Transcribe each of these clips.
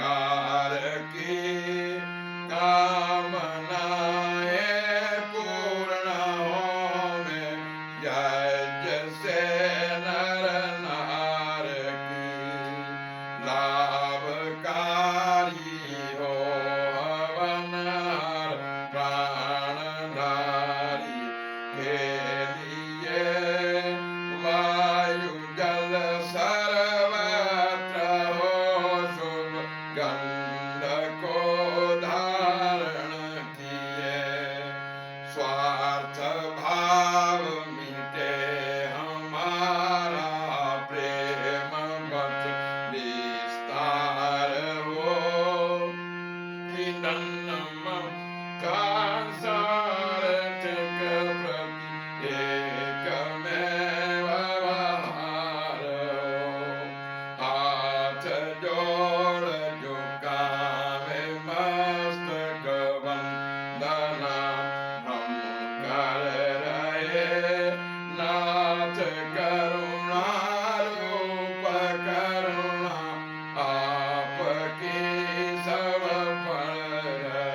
प्यार की कामनाएं पूर्ण होवे, जय जैसे नर नार की। लाभकारी हो हवन हर प्राणधारी के लिए, वायु जल सर्वत्र हो शुभ गंध को धारण किए। स्वार्थ भाव मिटे हमारा, प्रेम बच विस्तार हो। नन्नम का सार्थक प्रति एकमेव आहार हो। हाथ जोड़ झुकावे मस्तक वंदना, हम कर रहे नाथ करुणा रूप करुणा, आपकी सब फल है।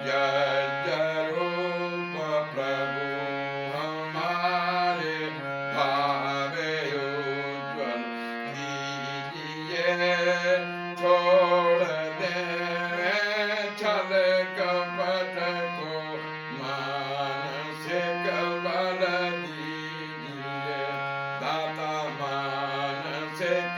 जय रूप प्रभु हमारे, भावे उज्ज्वल कीजिए। छोड़ दे छल कपट को, मानसिक बल दीजिए। दाता मानसिक